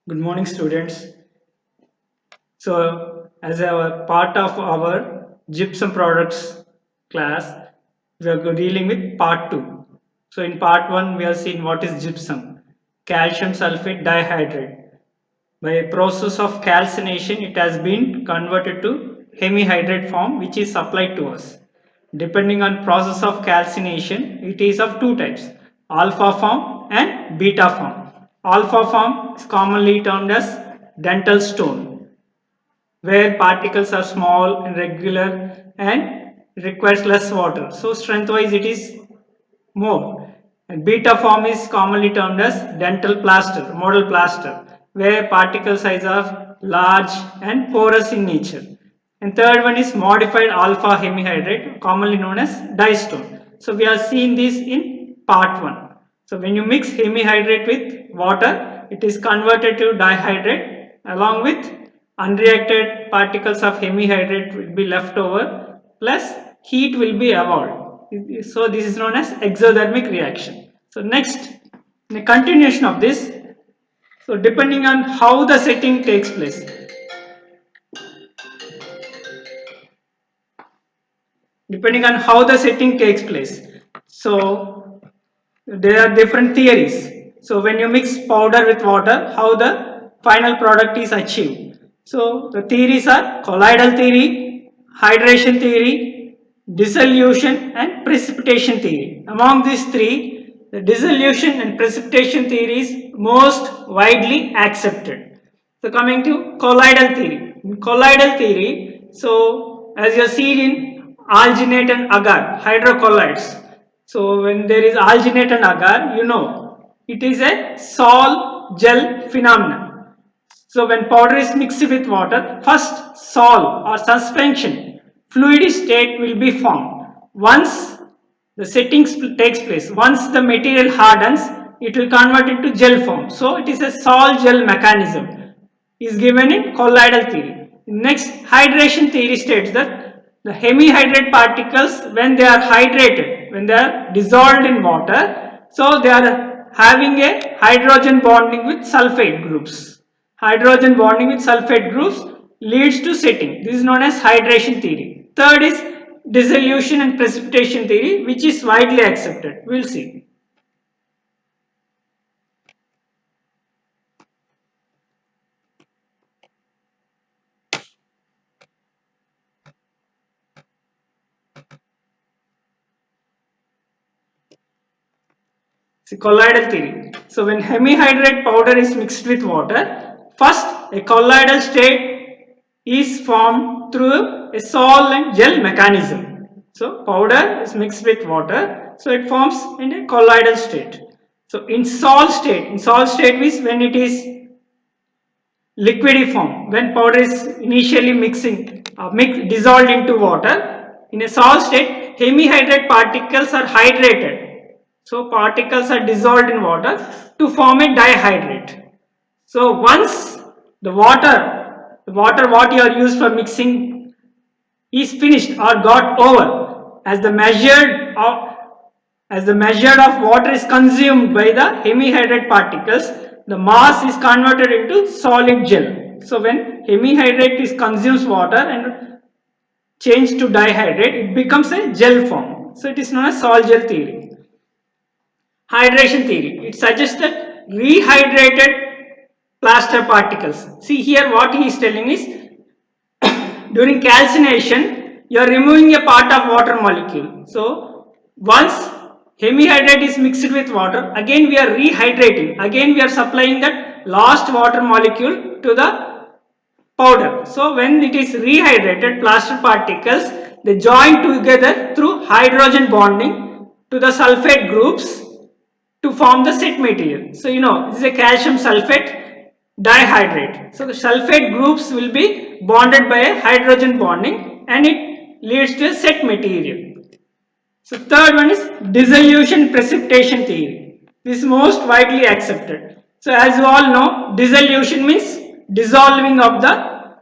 Good morning, students. So, as a part of our gypsum products class, we are dealing with part 2. So, in part 1, we have seen what is gypsum, calcium sulfate dihydrate. By a process of calcination, it has been converted to hemihydrate form, which is supplied to us. Depending on process of calcination, it is of two types, alpha form and beta form. Alpha form is commonly termed as dental stone, where particles are small and regular and requires less water. So strength wise it is more. And beta form is commonly termed as dental plaster, model plaster, where particle size are large and porous in nature. And third one is modified alpha hemihydrate, commonly known as diastone. So we are seeing this in part 1. So when you mix hemihydrate with water, it is converted to dihydrate along with unreacted particles of hemihydrate will be left over plus heat will be evolved. So this is known as exothermic reaction. So next, in a continuation of this, so depending on how the setting takes place, so there are different theories. So when you mix powder with water, how the final product is achieved. So the theories are colloidal theory, hydration theory, dissolution and precipitation theory. Among these three, the dissolution and precipitation theory is most widely accepted. So coming to colloidal theory. In colloidal theory, so as you see in alginate and agar, hydrocolloids. So when there is alginate and agar, it is a sol gel phenomenon. So when powder is mixed with water, first sol or suspension fluid state will be formed. Once the setting takes place, once the material hardens, it will convert into gel form. So it is a sol gel mechanism is given in colloidal theory. Next, hydration theory states that the hemihydrate particles, when they are hydrated, when they are dissolved in water, so they are having a hydrogen bonding with sulfate groups. Hydrogen bonding with sulfate groups leads to setting. This is known as hydration theory. Third is dissolution and precipitation theory, which is widely accepted. We'll see. See, colloidal theory. So when hemihydrate powder is mixed with water, first a colloidal state is formed through a sol and gel mechanism. So powder is mixed with water, so it forms in a colloidal state. So in sol state means when it is liquidiform, when powder is initially dissolved into water. In a solid state, hemihydrate particles are hydrated. So particles are dissolved in water to form a dihydrate. So once the water what you are used for mixing is finished or got over, as the measure of water is consumed by the hemihydrate particles, the mass is converted into solid gel. So when hemihydrate is consumes water and changed to dihydrate, it becomes a gel form. So it is known as sol gel theory. Hydration theory. It suggests that rehydrated plaster particles. See here what he is telling is during calcination you are removing a part of water molecule. So once hemihydrate is mixed with water, again we are rehydrating, again we are supplying that last water molecule to the powder. So when it is rehydrated, plaster particles they join together through hydrogen bonding to the sulfate groups to form the set material. So this is a calcium sulfate dihydrate. So the sulfate groups will be bonded by a hydrogen bonding and it leads to a set material. So third one is dissolution precipitation theory. This is most widely accepted. So as you all know, dissolution means dissolving of the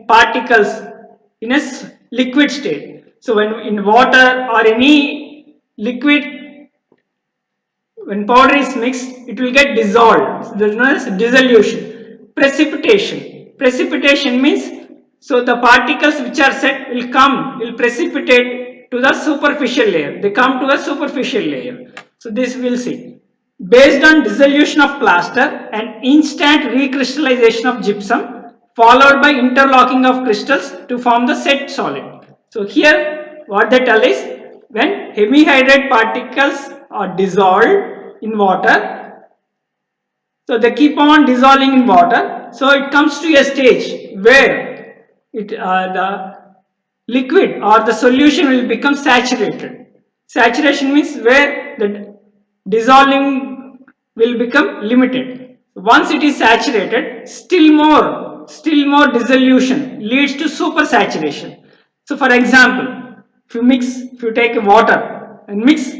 particles in a liquid state. So when in water or any liquid, when powder is mixed, it will get dissolved. So there is no dissolution. precipitation. Precipitation means, so the particles which are set will precipitate to the superficial layer. They come to a superficial layer. So this we'll see. Based on dissolution of plaster and instant recrystallization of gypsum, followed by interlocking of crystals to form the set solid. So here what they tell is, when hemihydrate particles are dissolved in water, so they keep on dissolving in water, so it comes to a stage where the liquid or the solution will become saturated. Saturation means where the dissolving will become limited. Once it is saturated, still more dissolution leads to supersaturation. So for example, if you take water and mix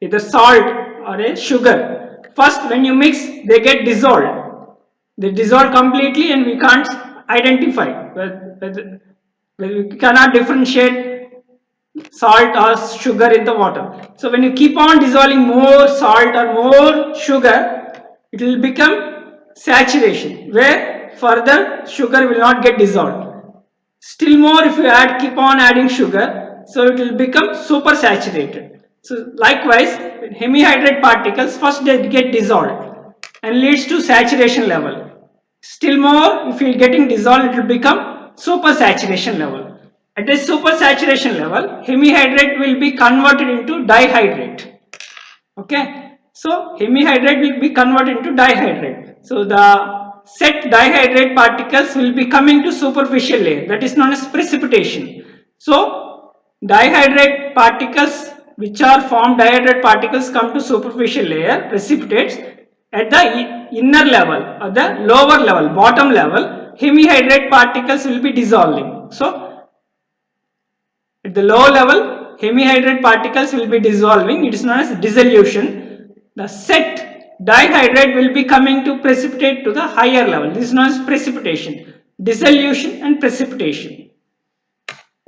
either salt or a sugar, first when you mix they get dissolved. They dissolve completely and we can't identify whether we cannot differentiate salt or sugar in the water. So when you keep on dissolving more salt or more sugar, it will become saturation where further sugar will not get dissolved. Still more, if you keep on adding sugar, so it will become super saturated. So likewise, hemihydrate particles first they get dissolved and leads to saturation level. Still more, if you are getting dissolved, it will become super saturation level. At this super saturation level, hemihydrate will be converted into dihydrate. Okay, so hemihydrate will be converted into dihydrate. So the set dihydrate particles will be coming to superficial layer, that is known as precipitation. So dihydrate particles which are formed, dihydrate particles come to superficial layer, precipitates. At the inner level or the lower level, bottom level, hemihydrate particles will be dissolving. So at the low level, hemihydrate particles will be dissolving. It is known as dissolution. The set dihydrate will be coming to precipitate to the higher level. This is known as precipitation, dissolution and precipitation.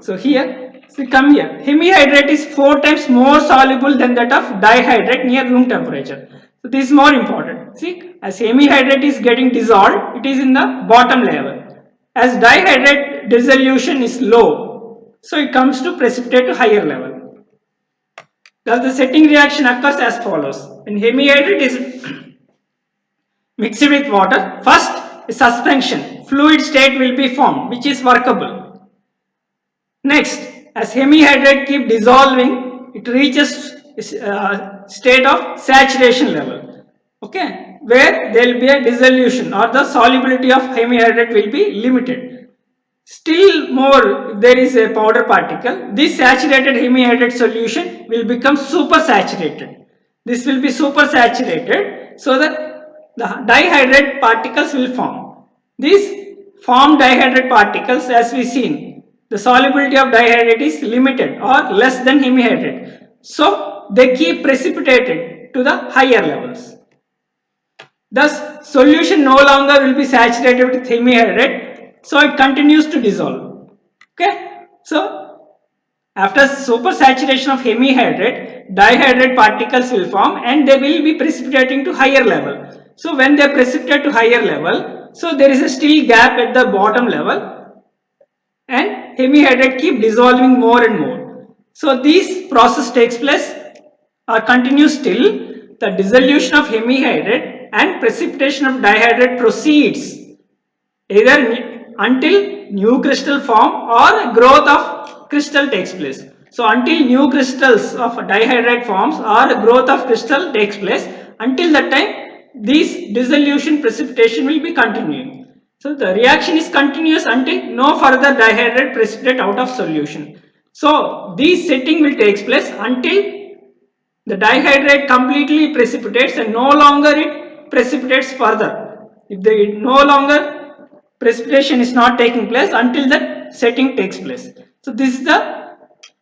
So here, see, come here. Hemihydrate is 4 times more soluble than that of dihydrate near room temperature. So this is more important. See, as hemihydrate is getting dissolved, it is in the bottom level. As dihydrate dissolution is low, so it comes to precipitate to higher level. Thus the setting reaction occurs as follows. When hemihydrate is mixed with water, first a suspension, fluid state will be formed, which is workable. Next, as hemihydrate keep dissolving, it reaches state of saturation level. Okay, where there will be a dissolution or the solubility of hemihydrate will be limited. Still more, if there is a powder particle, this saturated hemihydrate solution will become super saturated. This will be super saturated, so that the dihydrate particles will form. These formed dihydrate particles, as we seen, the solubility of dihydrate is limited or less than hemihydrate. So they keep precipitated to the higher levels. Thus, solution no longer will be saturated with hemihydrate, so it continues to dissolve. Okay, so after supersaturation of hemihydrate, dihydrate particles will form and they will be precipitating to higher level. So when they precipitate to higher level, so there is a still gap at the bottom level and hemihydrate keep dissolving more and more. So this process takes place or continues till the dissolution of hemihydrate and precipitation of dihydrate proceeds either until new crystal form or growth of crystal takes place. So until new crystals of dihydrate forms or growth of crystal takes place, until that time this dissolution precipitation will be continuing. So the reaction is continuous until no further dihydrate precipitate out of solution. So this setting will take place until the dihydrate completely precipitates and no longer it precipitates further. If the no longer precipitation is not taking place until that setting takes place. So this is the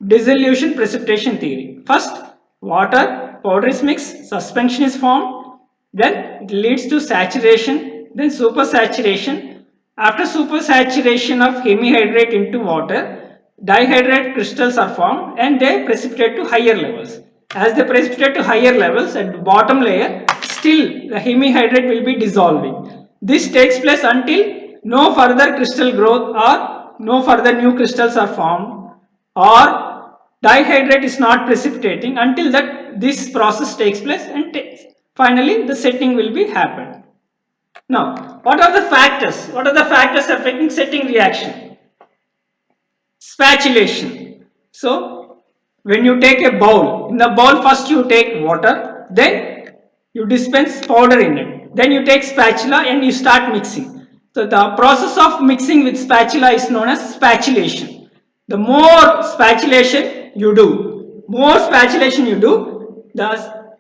dissolution precipitation theory. First, water, powder is mixed, suspension is formed, then it leads to saturation, then supersaturation. After supersaturation of hemihydrate into water, dihydrate crystals are formed and they precipitate to higher levels. As they precipitate to higher levels at the bottom layer, still the hemihydrate will be dissolving. This takes place until no further crystal growth or no further new crystals are formed, or dihydrate is not precipitating. Until that this process takes place, and finally the setting will be happened. Now, what are the factors? What are the factors affecting setting reaction? Spatulation. So, when you take a bowl, in the bowl first you take water, then you dispense powder in it, then you take spatula and you start mixing. So, the process of mixing with spatula is known as spatulation. The more spatulation you do, the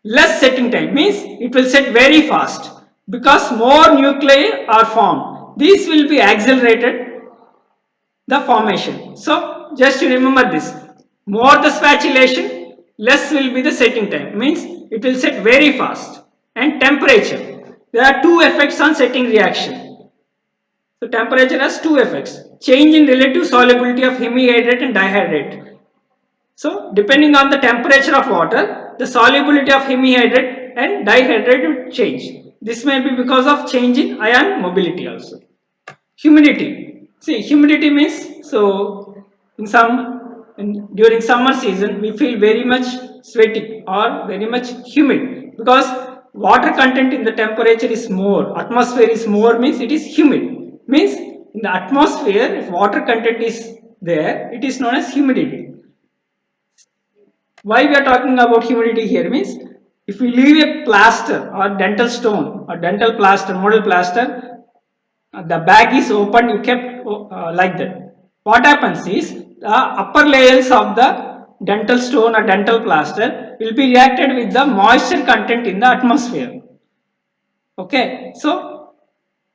less setting time, means it will set very fast because more nuclei are formed. These will be accelerated the formation. So just to remember this, more the spatulation, less will be the setting time, means it will set very fast. And temperature, there are two effects on setting reaction. So temperature has two effects: change in relative solubility of hemihydrate and dihydrate. So depending on the temperature of water, the solubility of hemihydrate and dihydrate will change. This may be because of change in ion mobility also. Humidity. See, humidity means, so during summer season we feel very much sweaty or very much humid because water content in the temperature is more, atmosphere is more, means it is humid. Means in the atmosphere, if water content is there, it is known as humidity. Why we are talking about humidity here means, if we leave a plaster or dental stone or dental plaster, model plaster, the bag is open, you kept like that. What happens is, the upper layers of the dental stone or dental plaster will be reacted with the moisture content in the atmosphere. Okay, so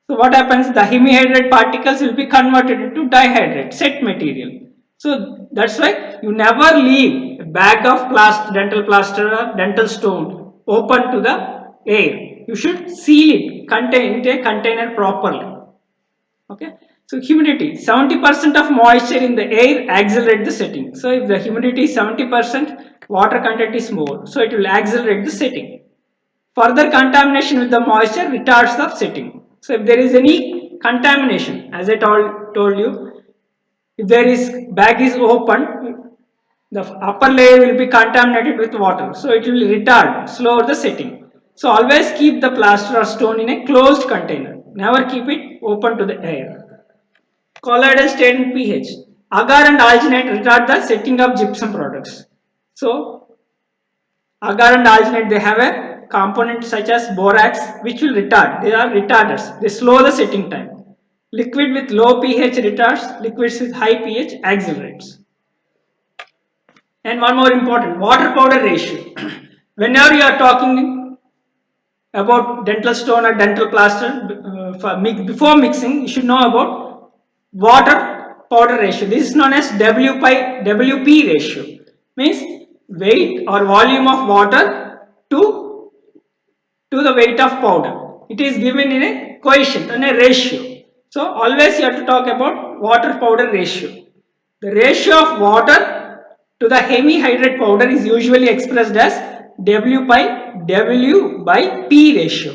what happens, the hemihydrate particles will be converted into dihydrate, set material. So that's why you never leave a bag of dental plaster or dental stone open to the air. You should seal it, contain into a container properly. Okay, so humidity, 70% of moisture in the air accelerate the setting. So if the humidity is 70%, water content is more, so it will accelerate the setting. Further contamination with the moisture retards the setting. So if there is any contamination, as I told you, if there is bag is open, the upper layer will be contaminated with water, so it will retard, slow the setting. So always keep the plaster or stone in a closed container, never keep it open to the air. Colloidal state and pH. Agar and alginate retard the setting of gypsum products. So agar and alginate, they have a component such as borax which will retard. They are retarders. They slow the setting time. Liquid with low pH retards, liquids with high pH accelerates. And one more important, water powder ratio. Whenever you are talking about dental stone or dental plaster, before mixing, you should know about water powder ratio. This is known as WP ratio. Means weight or volume of water to the weight of powder. It is given in a coefficient, in a ratio. So always you have to talk about water powder ratio. The ratio of water to the hemihydrate powder is usually expressed as W by P ratio.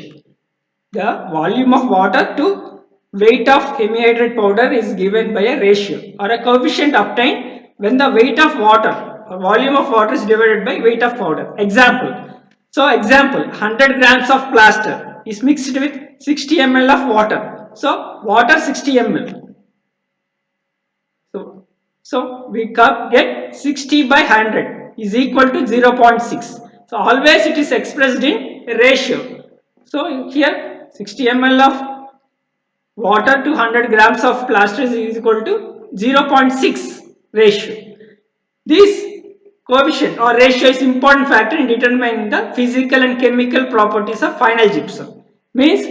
The volume of water to weight of hemihydrate powder is given by a ratio or a coefficient obtained when the weight of water or volume of water is divided by weight of powder. Example. So example, 100 grams of plaster is mixed with 60 ml of water. So water 60 ml. So we get 60 by 100 is equal to 0.6. So always it is expressed in a ratio. So here 60 ml of water to 100 grams of plaster is equal to 0.6 ratio. This coefficient or ratio is important factor in determining the physical and chemical properties of final gypsum. Means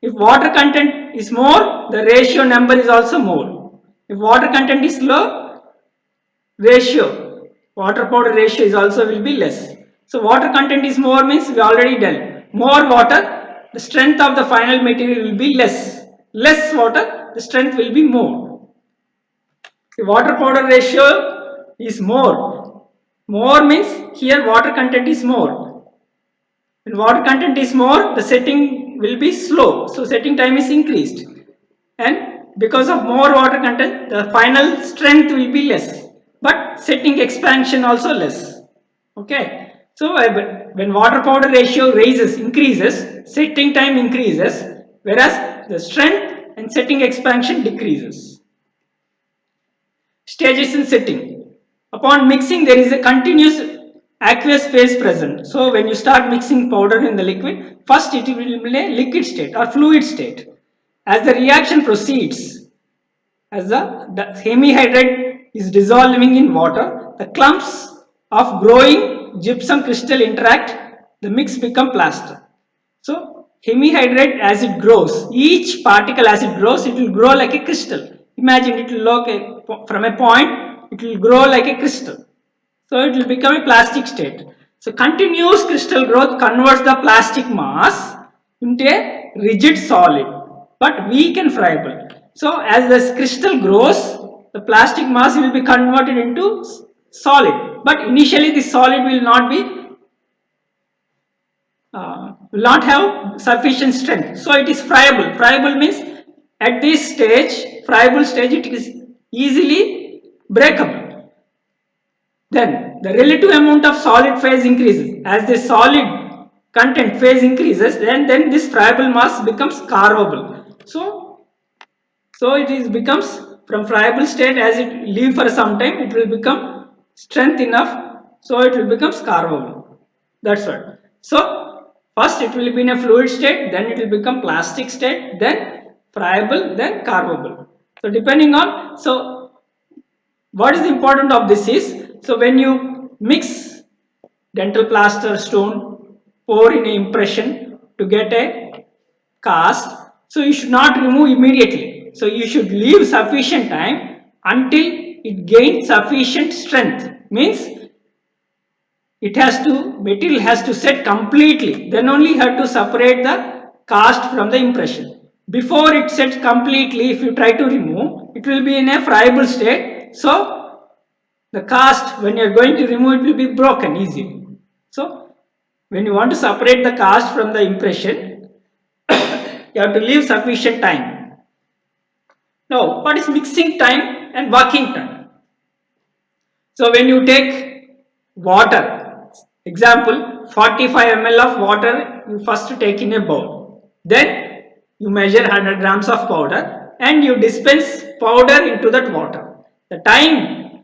if water content is more, the ratio number is also more. If water content is low, water powder ratio is also will be less. So water content is more means we already done. More water, the strength of the final material will be less. Less water, the strength will be more. The water powder ratio is more. More means here water content is more. When water content is more, the setting will be slow, so setting time is increased, and because of more water content the final strength will be less, but setting expansion also less. Okay, so when water powder ratio increases, setting time increases, whereas the strength and setting expansion decreases. Stages in setting. Upon mixing, there is a continuous aqueous phase present. So when you start mixing powder in the liquid, first it will be a liquid state or fluid state. As the reaction proceeds, as the hemihydrate is dissolving in water, the clumps of growing gypsum crystal interact, the mix become plaster. So hemihydrate as it grows, each particle as it grows, it will grow like a crystal. Imagine it will look from a point, it will grow like a crystal. So it will become a plastic state. So continuous crystal growth converts the plastic mass into a rigid solid, but weak and friable. So as the crystal grows, the plastic mass will be converted into solid, but initially the solid will not have sufficient strength, so it is friable. Friable means at this stage, friable stage, it is easily breakable. Then the relative amount of solid phase increases. As the solid content phase increases, then this friable mass becomes carvable. So it is becomes from friable state, as it leave for some time, it will become strength enough, so it will become carvable. That's what. So first it will be in a fluid state, then it will become plastic state, then friable, then carvable. So depending on, so what is the important of this is, so when you mix dental plaster stone, pour in a impression to get a cast, so you should not remove immediately, so you should leave sufficient time until it gains sufficient strength, means it has to, material has to set completely, then only you have to separate the cast from the impression. Before it sets completely, if you try to remove, it will be in a friable state, so the cast, when you are going to remove, it will be broken easily. So when you want to separate the cast from the impression, you have to leave sufficient time. Now what is mixing time and working time? So when you take water, example 45 ml of water you first take in a bowl, then you measure 100 grams of powder and you dispense powder into that water. The time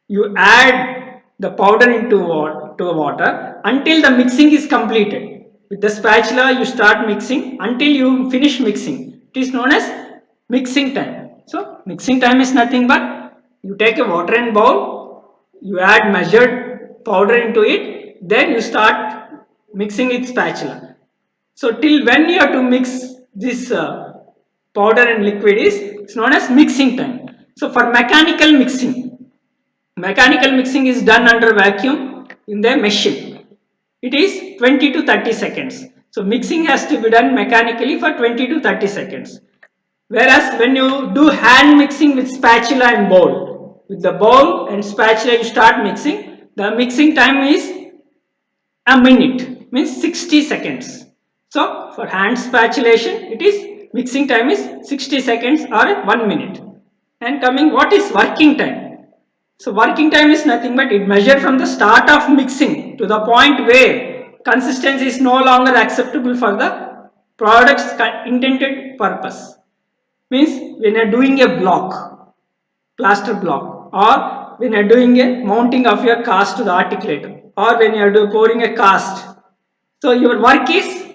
you add the powder into water until the mixing is completed. With the spatula you start mixing until you finish mixing. It is known as mixing time. So mixing time is nothing but you take a water and bowl, you add measured powder into it, then you start mixing with spatula. So till when you have to mix this powder and liquid is, it's known as mixing time. So for mechanical mixing is done under vacuum in the machine. It is 20 to 30 seconds. So mixing has to be done mechanically for 20 to 30 seconds. Whereas when you do hand mixing with spatula and bowl, with the bowl and spatula you start mixing, the mixing time is a minute, means 60 seconds. So for hand spatulation, it is mixing time is 60 seconds or 1 minute. And coming, what is working time? So working time is nothing but it measured from the start of mixing to the point where consistency is no longer acceptable for the product's intended purpose. Means when you are doing a block, plaster block, or when you are doing a mounting of your cast to the articulator, or when you are pouring a cast. So your work is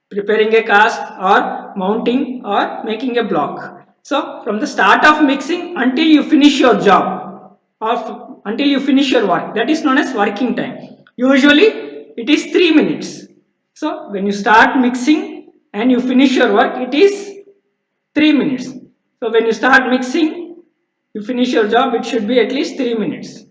preparing a cast or mounting or making a block. So from the start of mixing until you finish your job or until you finish your work, that is known as working time. Usually it is 3 minutes. So when you start mixing and you finish your work, it is 3 minutes. So when you start mixing, you finish your job, it should be at least 3 minutes.